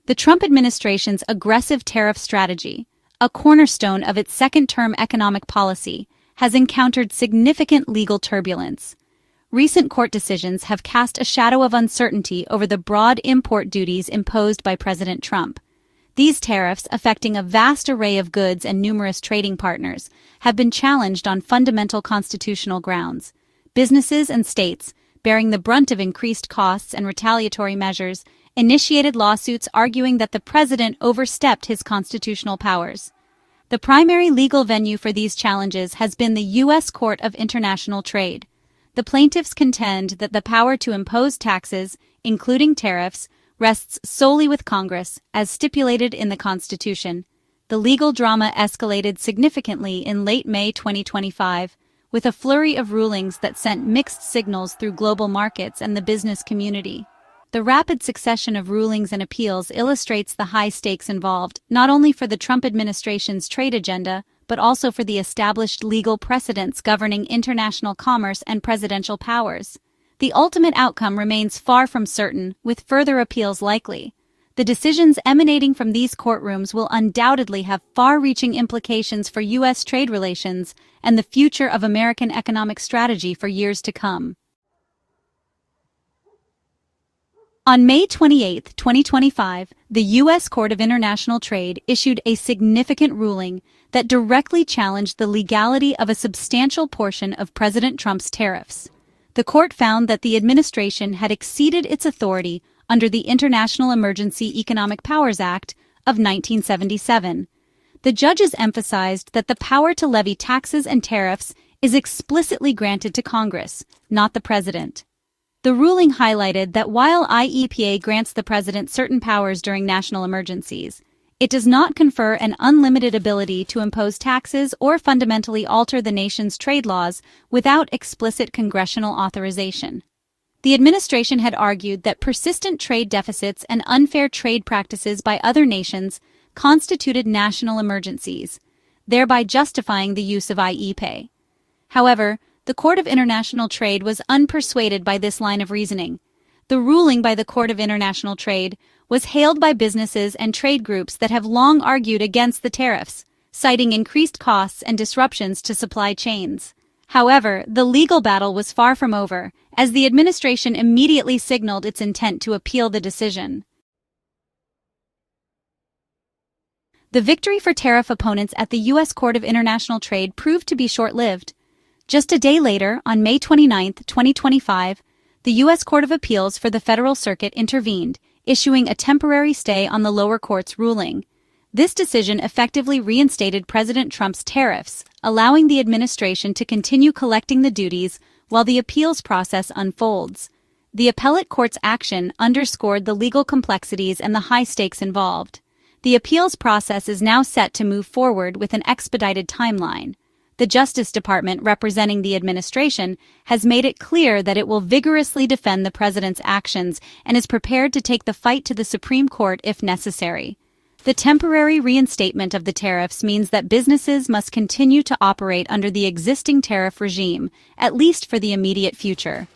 The Trump administration's aggressive tariff strategy, a cornerstone of its second-term economic policy, has encountered significant legal turbulence. Recent court decisions have cast a shadow of uncertainty over the broad import duties imposed by President Trump. These tariffs, affecting a vast array of goods and numerous trading partners, have been challenged on fundamental constitutional grounds. Businesses and states, bearing the brunt of increased costs and retaliatory measures, initiated lawsuits arguing that the president overstepped his constitutional powers. The primary legal venue for these challenges has been the U.S. Court of International Trade. The plaintiffs contend that the power to impose taxes, including tariffs, rests solely with Congress, as stipulated in the Constitution. The legal drama escalated significantly in late May 2025, with a flurry of rulings that sent mixed signals through global markets and the business community. The rapid succession of rulings and appeals illustrates the high stakes involved, not only for the Trump administration's trade agenda, but also for the established legal precedents governing international commerce and presidential powers. The ultimate outcome remains far from certain, with further appeals likely. The decisions emanating from these courtrooms will undoubtedly have far-reaching implications for U.S. trade relations and the future of American economic strategy for years to come. On May 28, 2025, the U.S. Court of International Trade issued a significant ruling that directly challenged the legality of a substantial portion of President Trump's tariffs. The court found that the administration had exceeded its authority under the International Emergency Economic Powers Act of 1977. The judges emphasized that the power to levy taxes and tariffs is explicitly granted to Congress, not the president. The ruling highlighted that while ieepa grants the president certain powers during national emergencies, it does not confer an unlimited ability to impose taxes or fundamentally alter the nation's trade laws without explicit congressional authorization. The administration had argued that persistent trade deficits and unfair trade practices by other nations constituted national emergencies, thereby justifying the use of ieepa. However, the Court of International Trade was unpersuaded by this line of reasoning. The ruling by the Court of International Trade was hailed by businesses and trade groups that have long argued against the tariffs, citing increased costs and disruptions to supply chains. However, the legal battle was far from over, as the administration immediately signaled its intent to appeal the decision. The victory for tariff opponents at the U.S. Court of International Trade proved to be short-lived. Just a day later, on May 29, 2025, the U.S. Court of Appeals for the Federal Circuit intervened, issuing a temporary stay on the lower court's ruling. This decision effectively reinstated President Trump's tariffs, allowing the administration to continue collecting the duties while the appeals process unfolds. The appellate court's action underscored the legal complexities and the high stakes involved. The appeals process is now set to move forward with an expedited timeline. The Justice Department, representing the administration, has made it clear that it will vigorously defend the president's actions and is prepared to take the fight to the Supreme Court if necessary. The temporary reinstatement of the tariffs means that businesses must continue to operate under the existing tariff regime, at least for the immediate future.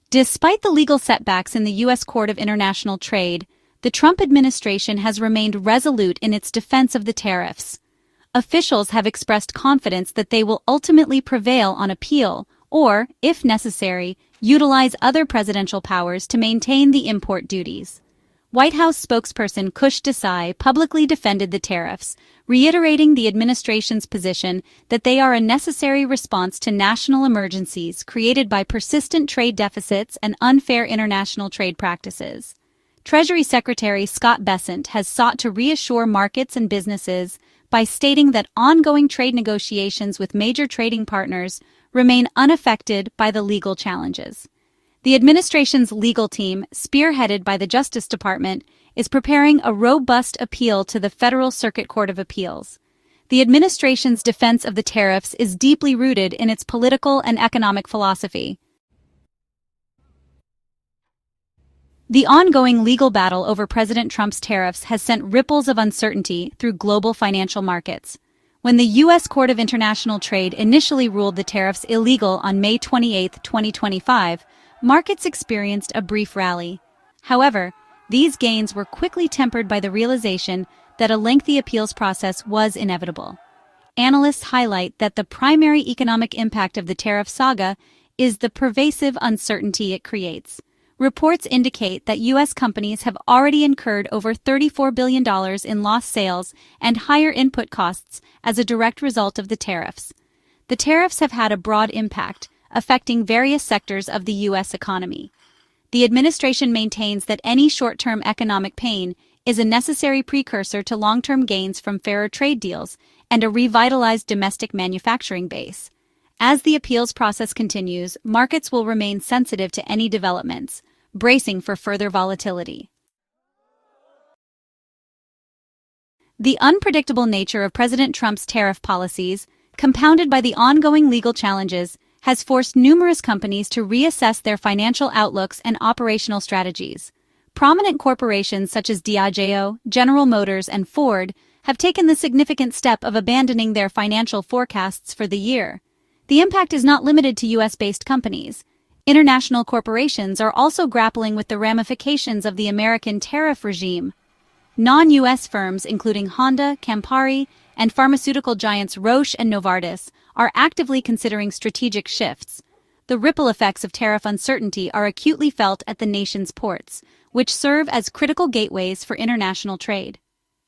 Despite the legal setbacks in the U.S. Court of International Trade, the Trump administration has remained resolute in its defense of the tariffs. Officials have expressed confidence that they will ultimately prevail on appeal or, if necessary, utilize other presidential powers to maintain the import duties. White House spokesperson Kush Desai publicly defended the tariffs, reiterating the administration's position that they are a necessary response to national emergencies created by persistent trade deficits and unfair international trade practices. Treasury Secretary Scott Bessent has sought to reassure markets and businesses by stating that ongoing trade negotiations with major trading partners remain unaffected by the legal challenges. The administration's legal team, spearheaded by the Justice Department, is preparing a robust appeal to the Federal Circuit Court of Appeals. The administration's defense of the tariffs is deeply rooted in its political and economic philosophy. The ongoing legal battle over President Trump's tariffs has sent ripples of uncertainty through global financial markets. When the U.S. Court of International Trade initially ruled the tariffs illegal on May 28, 2025, markets experienced a brief rally. However, these gains were quickly tempered by the realization that a lengthy appeals process was inevitable. Analysts highlight that the primary economic impact of the tariff saga is the pervasive uncertainty it creates. Reports indicate that U.S. companies have already incurred over $34 billion in lost sales and higher input costs as a direct result of the tariffs. The tariffs have had a broad impact, affecting various sectors of the U.S. economy. The administration maintains that any short-term economic pain is a necessary precursor to long-term gains from fairer trade deals and a revitalized domestic manufacturing base. As the appeals process continues, markets will remain sensitive to any developments, bracing for further volatility. The unpredictable nature of President Trump's tariff policies, compounded by the ongoing legal challenges, has forced numerous companies to reassess their financial outlooks and operational strategies. Prominent corporations such as Diageo, General Motors, and Ford have taken the significant step of abandoning their financial forecasts for the year. The impact is not limited to U.S.-based companies. International corporations are also grappling with the ramifications of the American tariff regime. Non-U.S. firms including Honda, Campari, and pharmaceutical giants Roche and Novartis are actively considering strategic shifts. The ripple effects of tariff uncertainty are acutely felt at the nation's ports, which serve as critical gateways for international trade.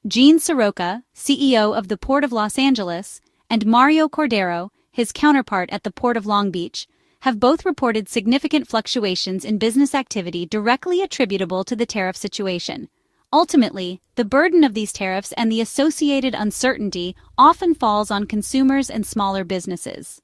Gene Soroka, CEO of the Port of Los Angeles, and Mario Cordero, his counterpart at the Port of Long Beach, have both reported significant fluctuations in business activity directly attributable to the tariff situation. Ultimately, the burden of these tariffs and the associated uncertainty often falls on consumers and smaller businesses.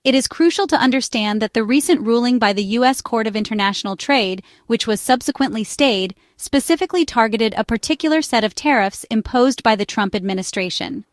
It is crucial to understand that the recent ruling by the U.S. Court of International Trade, which was subsequently stayed, specifically targeted a particular set of tariffs imposed by the Trump administration.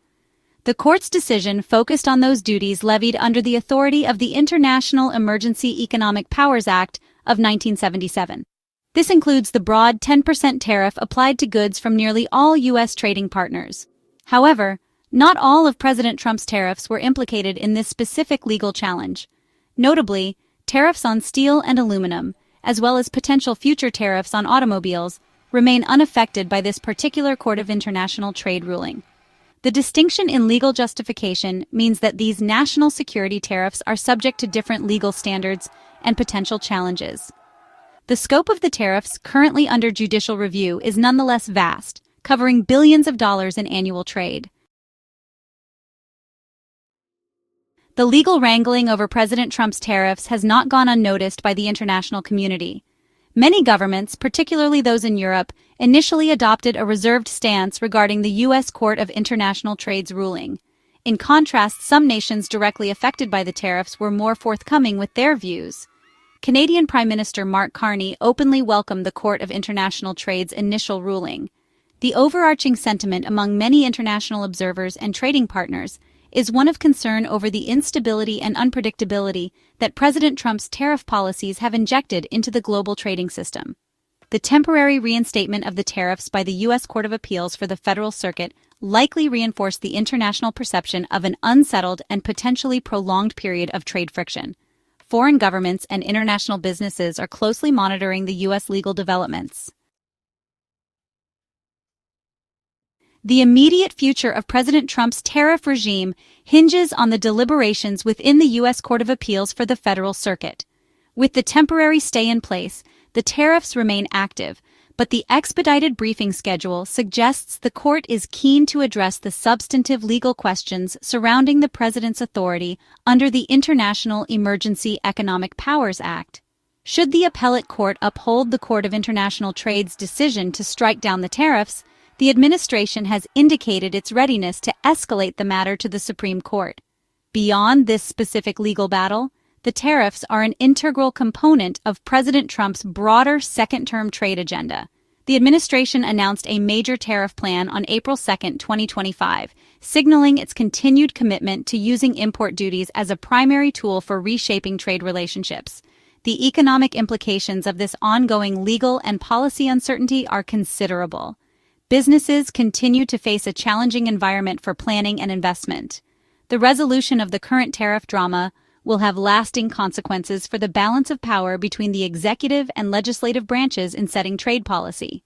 The court's decision focused on those duties levied under the authority of the International Emergency Economic Powers Act of 1977. This includes the broad 10% tariff applied to goods from nearly all U.S. trading partners. However, not all of President Trump's tariffs were implicated in this specific legal challenge. Notably, tariffs on steel and aluminum, as well as potential future tariffs on automobiles, remain unaffected by this particular Court of International Trade ruling. The distinction in legal justification means that these national security tariffs are subject to different legal standards and potential challenges. The scope of the tariffs currently under judicial review is nonetheless vast, covering billions of dollars in annual trade. The legal wrangling over President Trump's tariffs has not gone unnoticed by the international community. Many governments, particularly those in Europe, initially adopted a reserved stance regarding the U.S. Court of International Trade's ruling. In contrast, some nations directly affected by the tariffs were more forthcoming with their views. Canadian Prime Minister Mark Carney openly welcomed the Court of International Trade's initial ruling. The overarching sentiment among many international observers and trading partners is one of concern over the instability and unpredictability that President Trump's tariff policies have injected into the global trading system. The temporary reinstatement of the tariffs by the U.S. Court of Appeals for the Federal Circuit likely reinforced the international perception of an unsettled and potentially prolonged period of trade friction. Foreign governments and international businesses are closely monitoring the U.S. legal developments. The immediate future of President Trump's tariff regime hinges on the deliberations within the U.S. Court of Appeals for the Federal Circuit. With the temporary stay in place, the tariffs remain active, but the expedited briefing schedule suggests the court is keen to address the substantive legal questions surrounding the president's authority under the International Emergency Economic Powers Act. Should the appellate court uphold the Court of International Trade's decision to strike down the tariffs, the administration has indicated its readiness to escalate the matter to the Supreme Court. Beyond this specific legal battle, the tariffs are an integral component of President Trump's broader second-term trade agenda. The administration announced a major tariff plan on April 2, 2025, signaling its continued commitment to using import duties as a primary tool for reshaping trade relationships. The economic implications of this ongoing legal and policy uncertainty are considerable. Businesses continue to face a challenging environment for planning and investment. The resolution of the current tariff drama will have lasting consequences for the balance of power between the executive and legislative branches in setting trade policy.